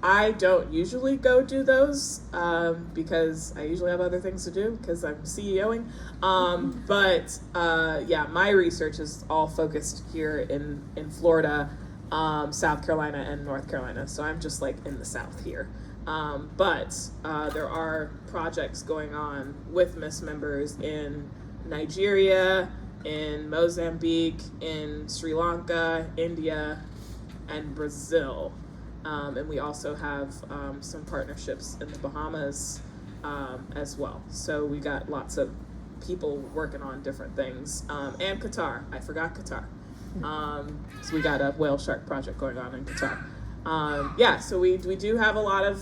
I don't usually go do those because I usually have other things to do because I'm CEOing. But my research is all focused here in Florida, South Carolina, and North Carolina. So I'm just like in the South here. But there are projects going on with Miss members in Nigeria, in Mozambique, in Sri Lanka, India, and Brazil. And we also have some partnerships in the Bahamas as well. So we got lots of people working on different things. And Qatar. I forgot Qatar. So we got a whale shark project going on in Qatar. So we do have a lot of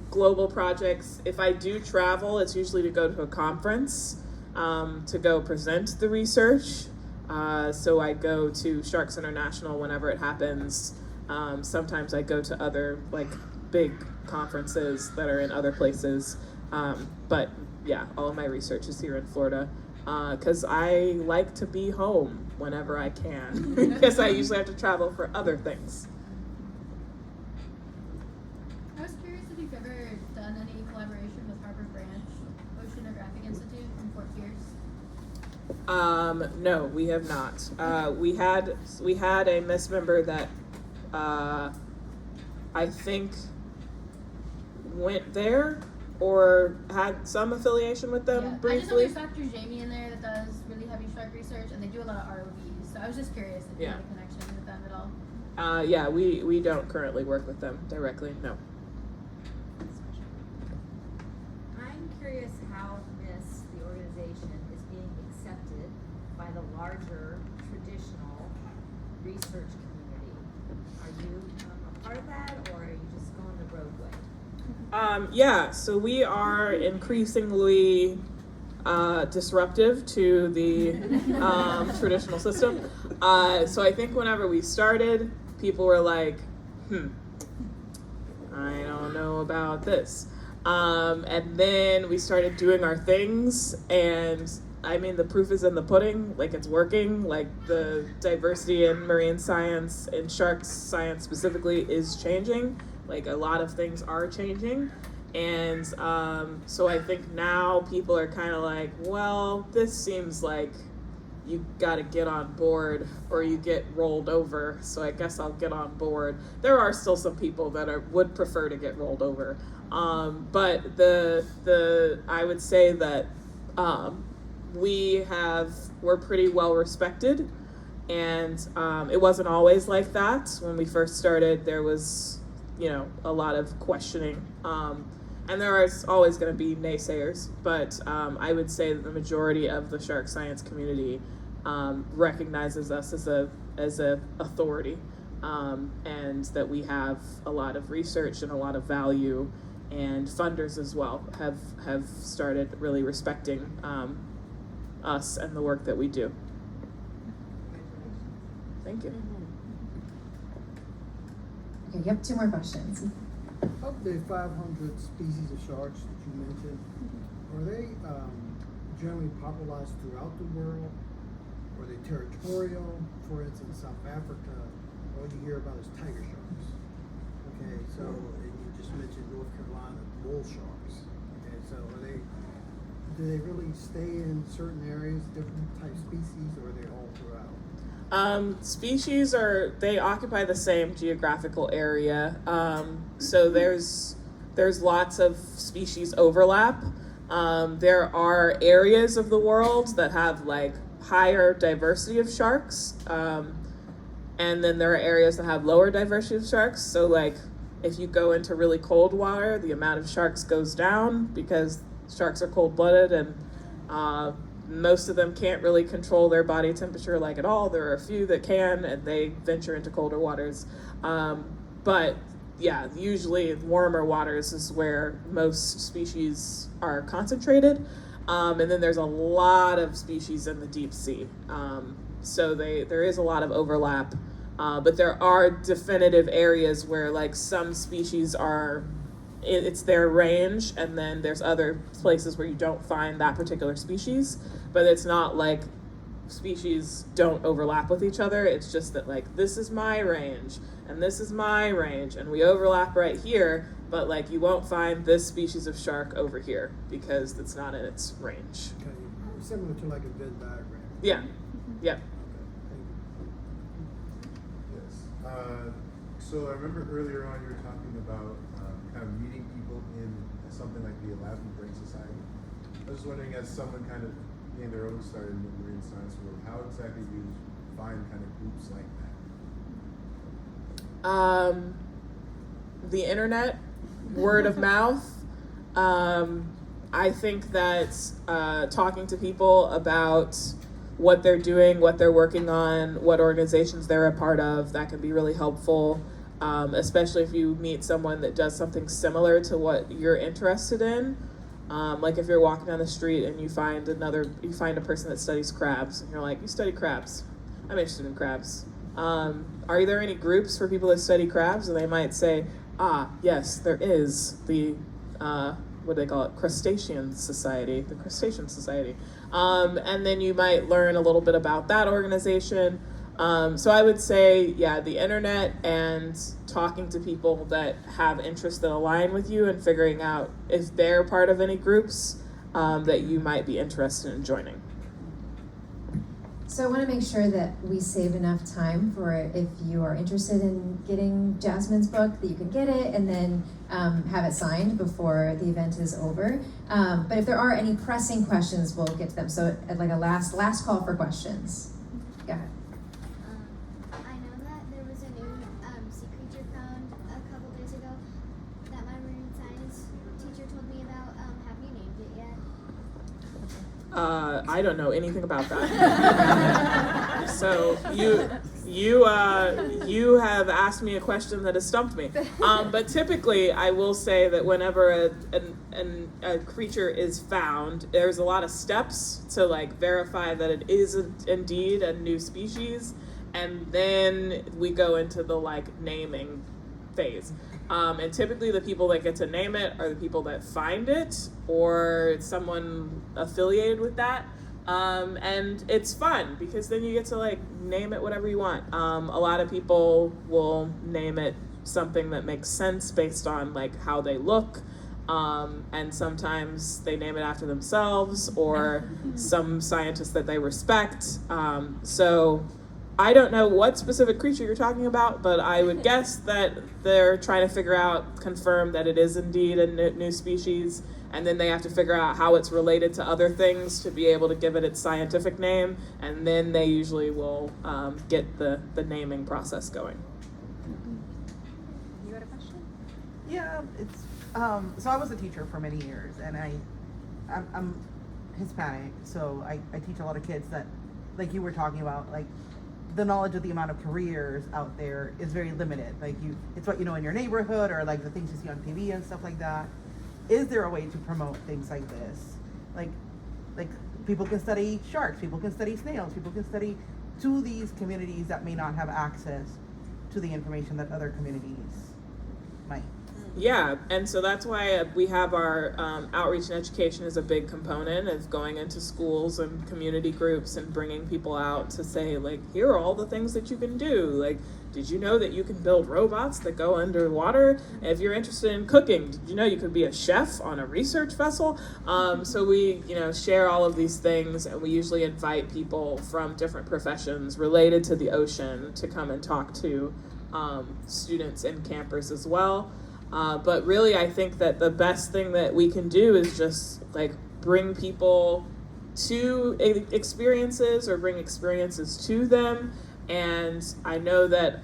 global projects. If I do travel, it's usually to go to a conference, to go present the research. So I go to Sharks International whenever it happens. Sometimes I go to other like big conferences that are in other places. But yeah, all of my research is here in Florida because I like to be home whenever I can because I usually have to travel for other things. I was curious if you've ever done any collaboration with Harvard Branch Oceanographic Institute in Fort Pierce. No, we have not. We had a Miss member that I think went there or had some affiliation with them Yeah, I just know briefly. there's Dr. Jamie in there that does really heavy shark research, and they do a lot of ROVs. So I was just curious if you Yeah. had a connection with them at all. Yeah, we don't currently work with them directly. No. I'm curious how this, the organization, is being accepted by the larger traditional research community. Are you a part of that, or are you just going the roadway? Yeah, so we are increasingly disruptive to the traditional system. So I think whenever we started, people were like, I don't know about this. And then we started doing our things, and I mean, the proof is in the pudding. Like, it's working. Like, the diversity in marine science and shark science specifically is changing. Like, a lot of things are changing. And so I think now people are kind of like, well, this seems like you got to get on board or you get rolled over. So I guess I'll get on board. There are still some people that would prefer to get rolled over. But I would say that we're pretty well respected, and it wasn't always like that. When we first started, there was, a lot of questioning, and there are always going to be naysayers, but I would say that the majority of the shark science community recognizes us as a authority, and that we have a lot of research and a lot of value, and funders as well have started really respecting us and the work that we do. Thank you. Okay, you have 2 more questions. Of the 500 species of sharks that you mentioned, are they generally popularized throughout the world? Are they territorial? For instance, South Africa, all you hear about is tiger sharks. Okay, so and you just mentioned North Carolina, bull sharks. Okay, so do they really stay in certain areas, different type species, or are they all throughout? Species they occupy the same geographical area. So there's lots of species overlap. There are areas of the world that have like higher diversity of sharks. And then there are areas that have lower diversity of sharks. So like if you go into really cold water, the amount of sharks goes down because sharks are cold-blooded, and most of them can't really control their body temperature like at all. There are a few that can, and they venture into colder waters. But yeah, usually warmer waters is where most species are concentrated. And then there's a lot of species in the deep sea. So there is a lot of overlap. But there are definitive areas where like some species it's their range, and then there's other places where you don't find that particular species, but it's not like species don't overlap with each other. It's just that like, this is my range and this is my range, and we overlap right here, but like you won't find this species of shark over here because it's not in its range. Okay, similar to like a Venn diagram. Yeah. Yep. Yes. So I remember earlier on you were talking about kind of meeting people in something like the Elasmobranch Society. I was just wondering, as someone kind of getting their own start in the marine science world, how exactly do you find kind of groups like that? The internet, word of mouth. I think that talking to people about what they're doing, what they're working on, what organizations they're a part of, that can be really helpful, especially if you meet someone that does something similar to what you're interested in. Like if you're walking down the street and you find a person that studies crabs, and you're like, you study crabs? I'm interested in crabs. Are there any groups for people that study crabs? And they might say, yes, there is the, what do they call it? Crustacean Society, the Crustacean Society. And then you might learn a little bit about that organization. So I would say, yeah, the internet and talking to people that have interests that align with you and figuring out if they're part of any groups that you might be interested in joining. So I want to make sure that we save enough time for if you are interested in getting Jasmin's book, that you can get it and then have it signed before the event is over. But if there are any pressing questions, we'll get to them. So like a last call for questions. Go ahead. I know that there was a new sea creature found a couple days ago that my marine science teacher told me about. Have you named it yet? I don't know anything about that. So you have asked me a question that has stumped me. But typically, I will say that whenever a creature is found, there's a lot of steps to like verify that it is indeed a new species, and then we go into the like naming phase. And typically the people that get to name it are the people that find it or someone affiliated with that. And it's fun because then you get to like name it whatever you want. A lot of people will name it something that makes sense based on like how they look. And sometimes they name it after themselves or some scientist that they respect. So I don't know what specific creature you're talking about, but I would guess that they're trying to confirm that it is indeed a new species, and then they have to figure out how it's related to other things to be able to give it its scientific name, and then they usually will get the naming process going. You had a question? Yeah, it's so I was a teacher for many years, and I'm Hispanic, so I teach a lot of kids that, like you were talking about, like the knowledge of the amount of careers out there is very limited. Like it's what you know in your neighborhood or like the things you see on TV and stuff like that. Is there a way to promote things like this? Like people can study sharks, people can study snails, people can study to these communities that may not have access to the information that other communities might. Yeah, and so that's why we have our outreach and education is a big component of going into schools and community groups and bringing people out to say, like, here are all the things that you can do. Like, did you know that you can build robots that go underwater? If you're interested in cooking, did you know you could be a chef on a research vessel? So we, share all of these things, and we usually invite people from different professions related to the ocean to come and talk to students and campers as well. But really, I think that the best thing that we can do is just like bring people to experiences or bring experiences to them. And I know that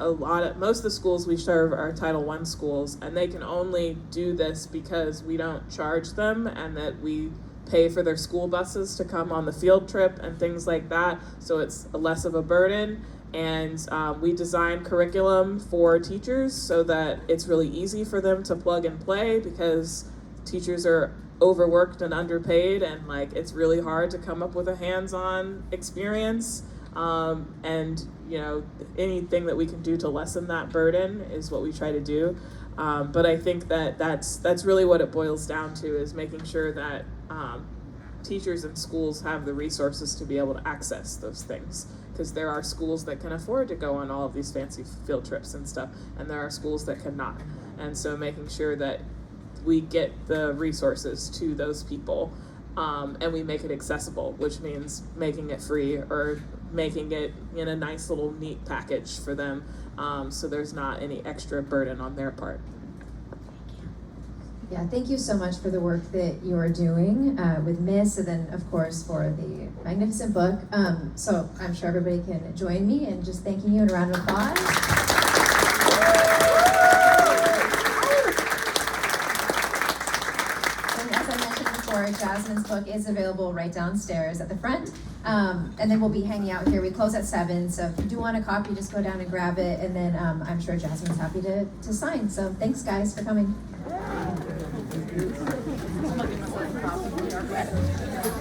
most of the schools we serve are Title I schools, and they can only do this because we don't charge them and that we pay for their school buses to come on the field trip and things like that. So it's less of a burden. And we design curriculum for teachers so that it's really easy for them to plug and play, because teachers are overworked and underpaid, and like it's really hard to come up with a hands-on experience. And anything that we can do to lessen that burden is what we try to do. But I think that's really what it boils down to, is making sure that teachers and schools have the resources to be able to access those things. Because there are schools that can afford to go on all of these fancy field trips and stuff, and there are schools that cannot. And so making sure that we get the resources to those people, and we make it accessible, which means making it free or making it in a nice little neat package for them, so there's not any extra burden on their part. Yeah, thank you so much for the work that you are doing with Miss, and then of course for the magnificent book. So I'm sure everybody can join me in just thanking you in a round of applause. And as I mentioned before, Jasmin's book is available right downstairs at the front. And then we'll be hanging out here. We close at 7, so if you do want a copy, just go down and grab it, and then I'm sure Jasmin's happy to sign. So thanks guys for coming. mugging myself about.